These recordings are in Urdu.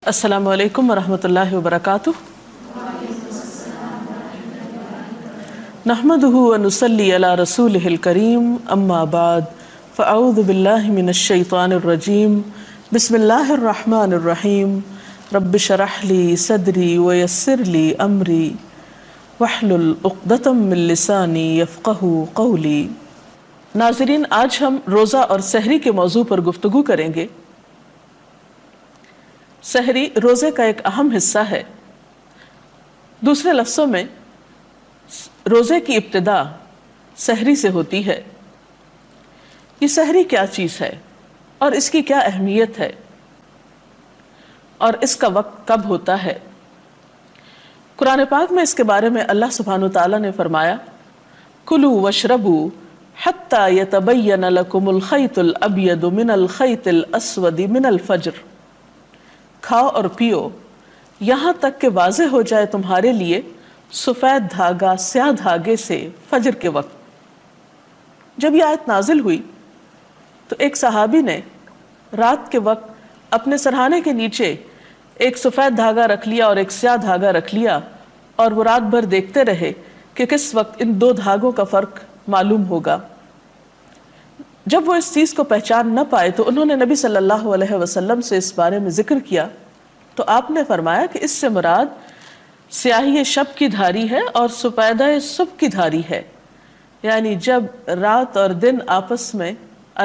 السلام علیکم ورحمۃ اللہ وبرکاتہ۔ نحمده ونصلی علی رسولہ الکریم، اما بعد فاعوذ باللہ من الشیطان الرجیم، بسم اللہ الرحمن الرحیم، رب اشرح لی صدری ویسر لی امری واحلل عقدۃ من لسانی یفقہوا قولی۔ ناظرین، آج ہم روزہ اور سحری کے موضوع پر گفتگو کریں گے۔ سحری روزے کا ایک اہم حصہ ہے۔ دوسرے لفظوں میں روزے کی ابتدا سحری سے ہوتی ہے۔ یہ سحری کیا چیز ہے اور اس کی کیا اہمیت ہے اور اس کا وقت کب ہوتا ہے؟ قرآن پاک میں اس کے بارے میں اللہ سبحانہ وتعالیٰ نے فرمایا، کلوا واشربوا حتی یتبین لکم الخیط الابیض من الخیط الاسود من الفجر۔ کھاؤ اور پیو یہاں تک کہ واضح ہو جائے تمہارے لیے سفید دھاگا سیاہ دھاگے سے فجر کے وقت۔ جب یہ آیت نازل ہوئی تو ایک صحابی نے رات کے وقت اپنے سرہانے کے نیچے ایک سفید دھاگا رکھ لیا اور ایک سیاہ دھاگا رکھ لیا، اور وہ رات بھر دیکھتے رہے کہ کس وقت ان دو دھاگوں کا فرق معلوم ہوگا۔ جب وہ اس چیز کو پہچان نہ پائے تو انہوں نے نبی صلی اللہ علیہ وسلم سے اس بارے میں ذکر کیا، تو آپ نے فرمایا کہ اس سے مراد سیاہی شب کی دھاری ہے اور سفیدہ صبح کی دھاری ہے، یعنی جب رات اور دن آپس میں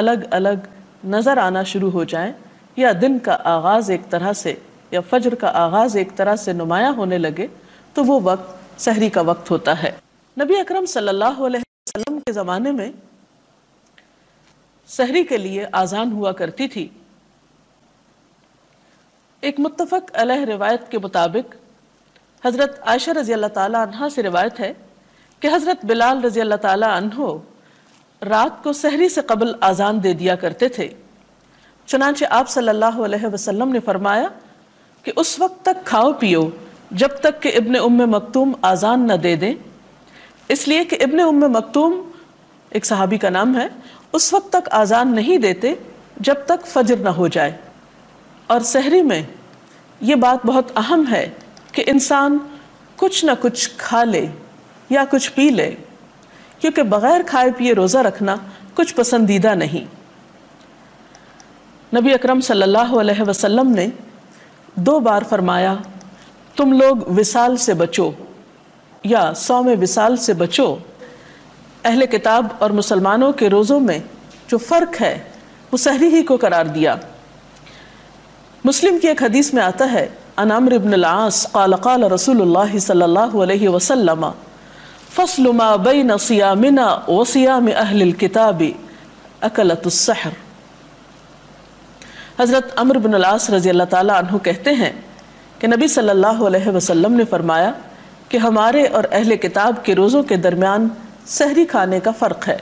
الگ الگ نظر آنا شروع ہو جائیں، یا دن کا آغاز ایک طرح سے یا فجر کا آغاز ایک طرح سے نمایاں ہونے لگے، تو وہ وقت سحری کا وقت ہوتا ہے۔ نبی اکرم صلی اللہ علیہ وسلم کے زمانے میں سحری کے لیے آذان ہوا کرتی تھی۔ ایک متفق علیہ روایت کے مطابق حضرت عائشہ رضی اللہ تعالی عنہا سے روایت ہے کہ حضرت بلال رضی اللہ تعالی عنہ رات کو سحری سے قبل آذان دے دیا کرتے تھے۔ چنانچہ آپ صلی اللہ علیہ وسلم نے فرمایا کہ اس وقت تک کھاؤ پیو جب تک کہ ابن ام مکتوم آذان نہ دے دیں، اس لیے کہ ابن ام مکتوم ایک صحابی کا نام ہے، اس وقت تک آذان نہیں دیتے جب تک فجر نہ ہو جائے۔ اور سحری میں یہ بات بہت اہم ہے کہ انسان کچھ نہ کچھ کھا لے یا کچھ پی لے، کیونکہ بغیر کھائے پیے روزہ رکھنا کچھ پسندیدہ نہیں۔ نبی اکرم صلی اللہ علیہ وسلم نے 2 بار فرمایا، تم لوگ وصال سے بچو یا صوم وصال سے بچو۔ اہل کتاب اور مسلمانوں کے روزوں میں جو فرق ہے وہ سحری ہی کو قرار دیا۔ مسلم کی ایک حدیث میں آتا ہے، عن عمرو بن العاص قال قال رسول اللہ صلی اللہ علیہ وسلم فصل ما بین صیامنا وصیام اہل الکتاب اکلۃ السحر۔ حضرت عمرو بن العاص رضی اللہ تعالی عنہ کہتے ہیں کہ نبی صلی اللہ علیہ وسلم نے فرمایا کہ ہمارے اور اہل کتاب کے روزوں کے درمیان سحری کھانے کا فرق ہے۔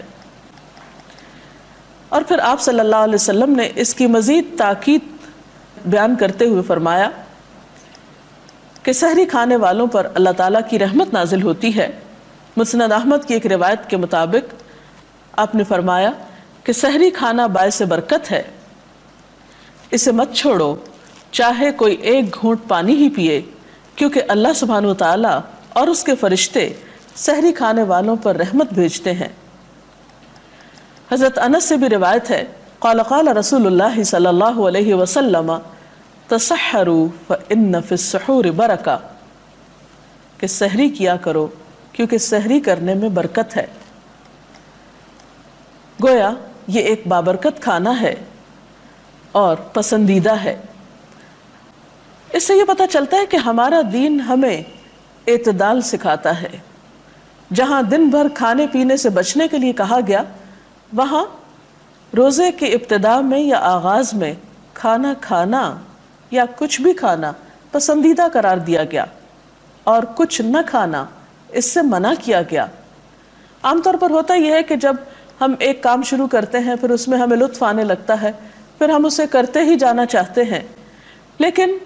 اور پھر آپ صلی اللہ علیہ وسلم نے اس کی مزید تاکید بیان کرتے ہوئے فرمایا کہ سحری کھانے والوں پر اللہ تعالیٰ کی رحمت نازل ہوتی ہے۔ مسند احمد کی ایک روایت کے مطابق آپ نے فرمایا کہ سحری کھانا باعث برکت ہے، اسے مت چھوڑو چاہے کوئی ایک گھونٹ پانی ہی پیے، کیونکہ اللہ سبحانہ وتعالیٰ اور اس کے فرشتے سحری کھانے والوں پر رحمت بھیجتے ہیں۔ حضرت انس سے بھی روایت ہے، قال قال رسول اللہ صلی اللہ علیہ وسلم تسحروا فإن فی السحور برکہ، کہ سحری کیا کرو کیونکہ سحری کرنے میں برکت ہے۔ گویا یہ ایک بابرکت کھانا ہے اور پسندیدہ ہے۔ اس سے یہ پتہ چلتا ہے کہ ہمارا دین ہمیں اعتدال سکھاتا ہے۔ جہاں دن بھر کھانے پینے سے بچنے کے لیے کہا گیا، وہاں روزے کے ابتدا میں یا آغاز میں کھانا کھانا یا کچھ بھی کھانا پسندیدہ قرار دیا گیا، اور کچھ نہ کھانا اس سے منع کیا گیا۔ عام طور پر ہوتا یہ ہے کہ جب ہم ایک کام شروع کرتے ہیں پھر اس میں ہمیں لطف آنے لگتا ہے، پھر ہم اسے کرتے ہی جانا چاہتے ہیں، لیکن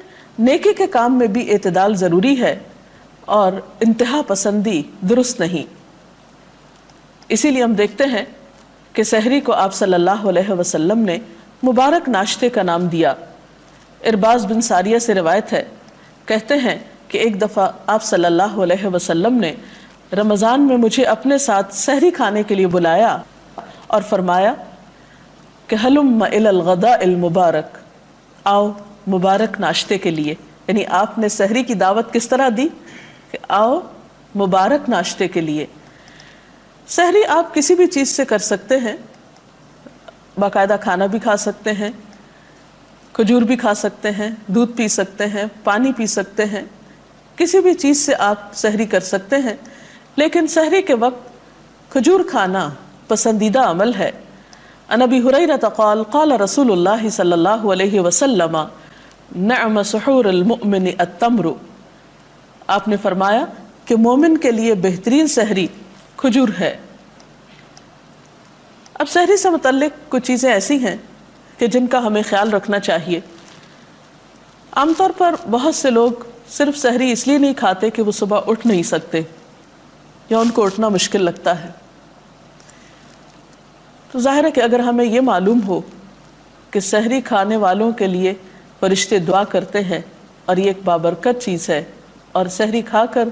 نیکی کے کام میں بھی اعتدال ضروری ہے اور انتہا پسندی درست نہیں۔ اسی لیے ہم دیکھتے ہیں کہ سحری کو آپ صلی اللہ علیہ وسلم نے مبارک ناشتے کا نام دیا۔ ارباز بن ساریہ سے روایت ہے، کہتے ہیں کہ ایک دفعہ آپ صلی اللہ علیہ وسلم نے رمضان میں مجھے اپنے ساتھ سحری کھانے کے لیے بلایا اور فرمایا کہ ہلم الی الغداء المبارک، آؤ مبارک ناشتے کے لیے. یعنی آپ نے سحری کی دعوت کس طرح دی کہ آؤ مبارک ناشتے کے لیے. سحری آپ کسی بھی چیز سے کر سکتے ہیں، باقاعدہ کھانا بھی کھا سکتے ہیں، کھجور بھی کھا سکتے ہیں، دودھ پی سکتے ہیں، پانی پی سکتے ہیں، کسی بھی چیز سے آپ سحری کر سکتے ہیں. لیکن سحری کے وقت کھجور کھانا پسندیدہ عمل ہے. عن ابی ہریرہ قال قال رسول اللہ صلی اللہ علیہ وسلم نعم سحور المؤمن التمر، آپ نے فرمایا کہ مومن کے لیے بہترین سحری کھجور ہے. اب سحری سے متعلق کچھ چیزیں ایسی ہیں کہ جن کا ہمیں خیال رکھنا چاہیے. عام طور پر بہت سے لوگ صرف سحری اس لیے نہیں کھاتے کہ وہ صبح اٹھ نہیں سکتے یا ان کو اٹھنا مشکل لگتا ہے. تو ظاہر ہے کہ اگر ہمیں یہ معلوم ہو کہ سحری کھانے والوں کے لیے فرشتے دعا کرتے ہیں اور یہ ایک بابرکت چیز ہے اور سحری کھا کر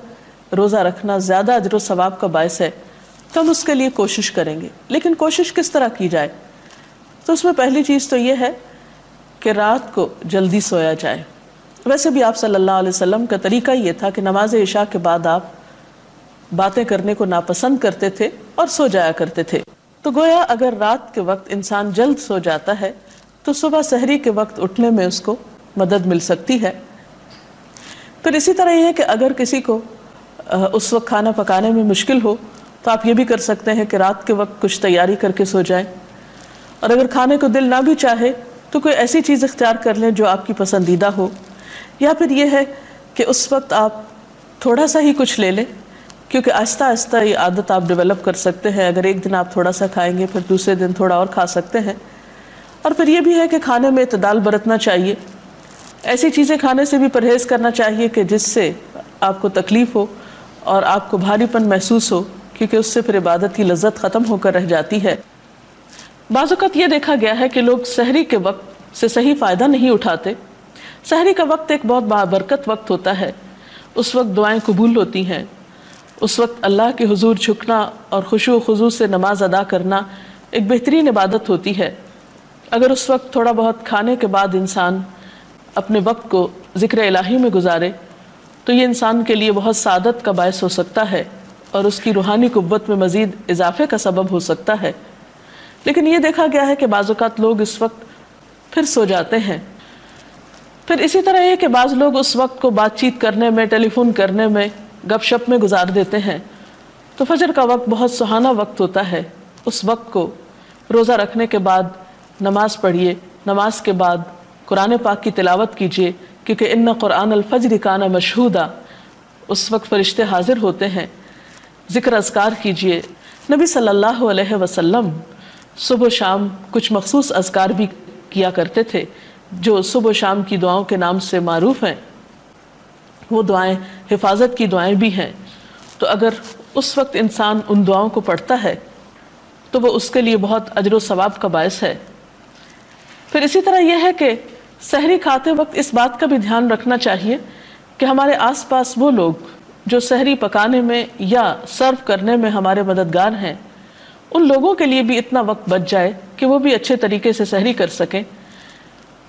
روزہ رکھنا زیادہ اجر و ثواب کا باعث ہے، تو ہم اس کے لیے کوشش کریں گے. لیکن کوشش کس طرح کی جائے؟ تو اس میں پہلی چیز تو یہ ہے کہ رات کو جلدی سویا جائے. ویسے بھی آپ صلی اللہ علیہ وسلم کا طریقہ یہ تھا کہ نماز عشاء کے بعد آپ باتیں کرنے کو ناپسند کرتے تھے اور سو جایا کرتے تھے. تو گویا اگر رات کے وقت انسان جلد سو جاتا ہے تو صبح سحری کے وقت اٹھنے میں اس کو مدد مل سکتی ہے. پھر اسی طرح یہ ہے کہ اگر کسی کو اس وقت کھانا پکانے میں مشکل ہو تو آپ یہ بھی کر سکتے ہیں کہ رات کے وقت کچھ تیاری کر کے سو جائیں، اور اگر کھانے کو دل نہ بھی چاہے تو کوئی ایسی چیز اختیار کر لیں جو آپ کی پسندیدہ ہو. یا پھر یہ ہے کہ اس وقت آپ تھوڑا سا ہی کچھ لے لیں، کیونکہ آہستہ آہستہ یہ عادت آپ ڈیولپ کر سکتے ہیں. اگر ایک دن آپ تھوڑا سا کھائیں گے پھر دوسرے دن تھوڑا اور کھا سکتے ہیں. اور پھر یہ بھی ہے کہ کھانے میں اعتدال برتنا چاہیے. ایسی چیزیں کھانے سے بھی پرہیز کرنا چاہیے کہ جس سے آپ کو تکلیف ہو اور آپ کو بھاری پن محسوس ہو، کیونکہ اس سے پھر عبادت کی لذت ختم ہو کر رہ جاتی ہے. بعض اوقات یہ دیکھا گیا ہے کہ لوگ سحری کے وقت سے صحیح فائدہ نہیں اٹھاتے. سحری کا وقت ایک بہت بابرکت وقت ہوتا ہے. اس وقت دعائیں قبول ہوتی ہیں، اس وقت اللہ کے حضور جھکنا اور خشوع و خضوع سے نماز ادا کرنا ایک بہترین عبادت ہوتی ہے. اگر اس وقت تھوڑا بہت کھانے کے بعد انسان اپنے وقت کو ذکر الہی میں گزارے تو یہ انسان کے لیے بہت سعادت کا باعث ہو سکتا ہے اور اس کی روحانی قوت میں مزید اضافے کا سبب ہو سکتا ہے. لیکن یہ دیکھا گیا ہے کہ بعض اوقات لوگ اس وقت پھر سو جاتے ہیں. پھر اسی طرح یہ کہ بعض لوگ اس وقت کو بات چیت کرنے میں، ٹیلی فون کرنے میں، گپ شپ میں گزار دیتے ہیں. تو فجر کا وقت بہت سہانا وقت ہوتا ہے. اس وقت کو روزہ رکھنے کے بعد نماز پڑھیے، نماز کے بعد قرآن پاک کی تلاوت کیجیے، کیونکہ ان قرآن الفجر کان مشہودا، اس وقت فرشتے حاضر ہوتے ہیں. ذکر اذکار کیجیے. نبی صلی اللہ علیہ وسلم صبح و شام کچھ مخصوص اذکار بھی کیا کرتے تھے جو صبح و شام کی دعاؤں کے نام سے معروف ہیں. وہ دعائیں حفاظت کی دعائیں بھی ہیں. تو اگر اس وقت انسان ان دعاؤں کو پڑھتا ہے تو وہ اس کے لیے بہت اجر و ثواب کا باعث ہے. پھر اسی طرح یہ ہے کہ سحری کھاتے وقت اس بات کا بھی دھیان رکھنا چاہیے کہ ہمارے آس پاس وہ لوگ جو سحری پکانے میں یا سرو کرنے میں ہمارے مددگار ہیں، ان لوگوں کے لیے بھی اتنا وقت بچ جائے کہ وہ بھی اچھے طریقے سے سحری کر سکیں.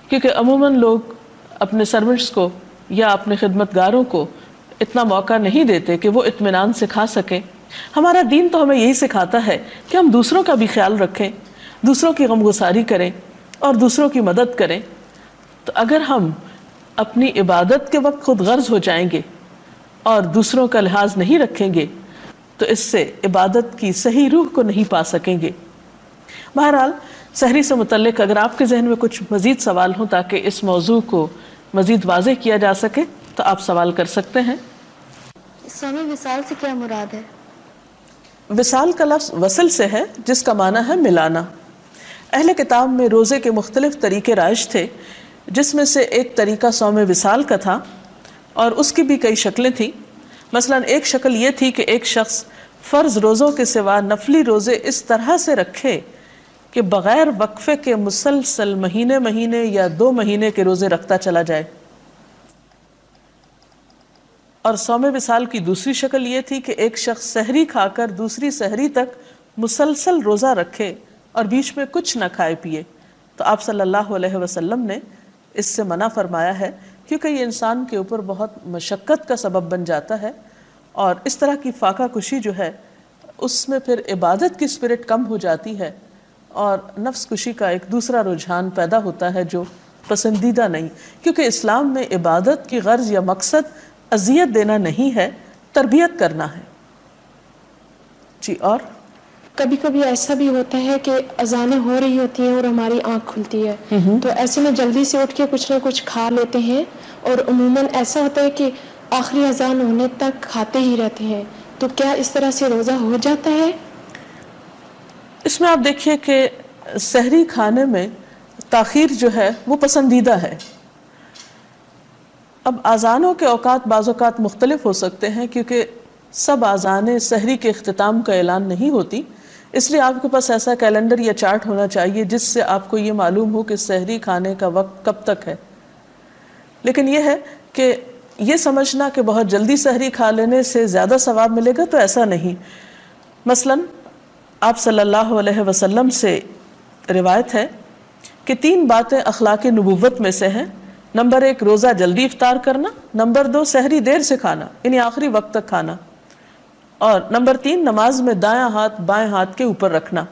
کیونکہ عموماً لوگ اپنے سرونٹس کو یا اپنے خدمتگاروں کو اتنا موقع نہیں دیتے کہ وہ اطمینان سے کھا سکیں. ہمارا دین تو ہمیں یہی سکھاتا ہے کہ ہم دوسروں کا بھی خیال رکھیں، دوسروں کی غمگساری کریں اور دوسروں کی مدد کریں. تو اگر ہم اپنی عبادت کے وقت خود غرض ہو جائیں گے اور دوسروں کا لحاظ نہیں رکھیں گے تو اس سے عبادت کی صحیح روح کو نہیں پا سکیں گے. بہرحال سحری سے متعلق اگر آپ کے ذہن میں کچھ مزید سوال ہوں تاکہ اس موضوع کو مزید واضح کیا جا سکے تو آپ سوال کر سکتے ہیں. سوامی وصال سے کیا مراد ہے؟ وصال کا لفظ وصل سے ہے جس کا معنی ہے ملانا. اہل کتاب میں روزے کے مختلف طریقے رائج تھے، جس میں سے ایک طریقہ صوم وصال کا تھا اور اس کی بھی کئی شکلیں تھیں. مثلا ایک شکل یہ تھی کہ ایک شخص فرض روزوں کے سوا نفلی روزے اس طرح سے رکھے کہ بغیر وقفے کے مسلسل مہینے مہینے یا 2 مہینے کے روزے رکھتا چلا جائے. اور صوم وصال کی دوسری شکل یہ تھی کہ ایک شخص سحری کھا کر دوسری سحری تک مسلسل روزہ رکھے اور بیچ میں کچھ نہ کھائے پیے. تو آپ صلی اللہ علیہ وسلم نے اس سے منع فرمایا ہے، کیونکہ یہ انسان کے اوپر بہت مشقت کا سبب بن جاتا ہے، اور اس طرح کی فاقہ کشی جو ہے اس میں پھر عبادت کی اسپرٹ کم ہو جاتی ہے، اور نفس کشی کا ایک دوسرا رجحان پیدا ہوتا ہے جو پسندیدہ نہیں. کیونکہ اسلام میں عبادت کی غرض یا مقصد اذیت دینا نہیں ہے، تربیت کرنا ہے. جی. اور کبھی کبھی ایسا بھی ہوتا ہے کہ اذانیں ہو رہی ہوتی ہیں اور ہماری آنکھ کھلتی ہے، تو ایسے میں جلدی سے اٹھ کے کچھ نہ کچھ کھا لیتے ہیں، اور عموماً ایسا ہوتا ہے کہ آخری اذان ہونے تک کھاتے ہی رہتے ہیں. تو کیا اس طرح سے روزہ ہو جاتا ہے؟ اس میں آپ دیکھیے کہ سحری کھانے میں تاخیر جو ہے وہ پسندیدہ ہے. اب آذانوں کے اوقات بعض اوقات مختلف ہو سکتے ہیں، کیونکہ سب آذانیں سحری کے اختتام کا اعلان نہیں ہوتی. اس لیے آپ کے پاس ایسا کیلنڈر یا چارٹ ہونا چاہیے جس سے آپ کو یہ معلوم ہو کہ سحری کھانے کا وقت کب تک ہے. لیکن یہ ہے کہ یہ سمجھنا کہ بہت جلدی سحری کھا لینے سے زیادہ ثواب ملے گا، تو ایسا نہیں. مثلا آپ صلی اللہ علیہ وسلم سے روایت ہے کہ 3 باتیں اخلاق نبوت میں سے ہیں. نمبر 1 روزہ جلدی افطار کرنا، نمبر 2 سحری دیر سے کھانا یعنی آخری وقت تک کھانا، اور نمبر 3 نماز میں دایاں ہاتھ بائیں ہاتھ کے اوپر رکھنا.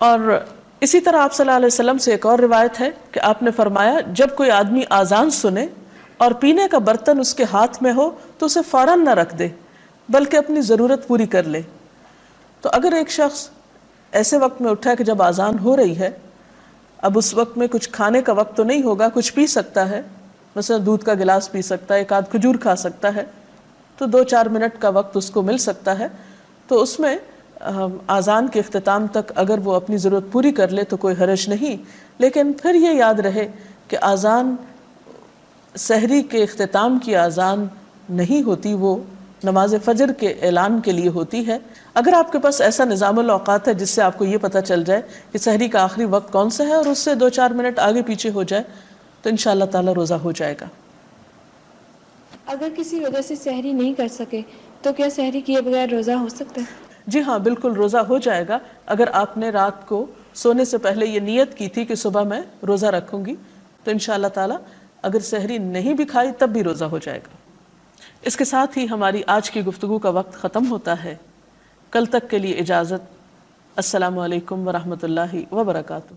اور اسی طرح آپ صلی اللہ علیہ وسلم سے ایک اور روایت ہے کہ آپ نے فرمایا جب کوئی آدمی آذان سنے اور پینے کا برتن اس کے ہاتھ میں ہو تو اسے فوراً نہ رکھ دے بلکہ اپنی ضرورت پوری کر لے. تو اگر ایک شخص ایسے وقت میں اٹھا کہ جب آذان ہو رہی ہے، اب اس وقت میں کچھ کھانے کا وقت تو نہیں ہوگا، کچھ پی سکتا ہے، مثلا دودھ کا گلاس پی سکتا ہے، 1 آدھ کھجور کھا سکتا ہے، تو 2-4 منٹ کا وقت اس کو مل سکتا ہے. تو اس میں آذان کے اختتام تک اگر وہ اپنی ضرورت پوری کر لے تو کوئی حرج نہیں. لیکن پھر یہ یاد رہے کہ آذان سحری کے اختتام کی آذان نہیں ہوتی، وہ نماز فجر کے اعلان کے لیے ہوتی ہے. اگر آپ کے پاس ایسا نظام الاوقات ہے جس سے آپ کو یہ پتہ چل جائے کہ سحری کا آخری وقت کون سا ہے اور اس سے 2-4 منٹ آگے پیچھے ہو جائے تو انشاءاللہ تعالی روزہ ہو جائے گا. اگر کسی وجہ سے سحری نہیں کر سکے تو کیا سحری کیے بغیر روزہ ہو سکتا ہے؟ جی ہاں، بالکل روزہ ہو جائے گا. اگر آپ نے رات کو سونے سے پہلے یہ نیت کی تھی کہ صبح میں روزہ رکھوں گی تو انشاءاللہ تعالی اگر سحری نہیں بھی کھائی تب بھی روزہ ہو جائے گا. اس کے ساتھ ہی ہماری آج کی گفتگو کا وقت ختم ہوتا ہے. کل تک کے لیے اجازت. السلام علیکم ورحمۃ اللہ وبرکاتہ.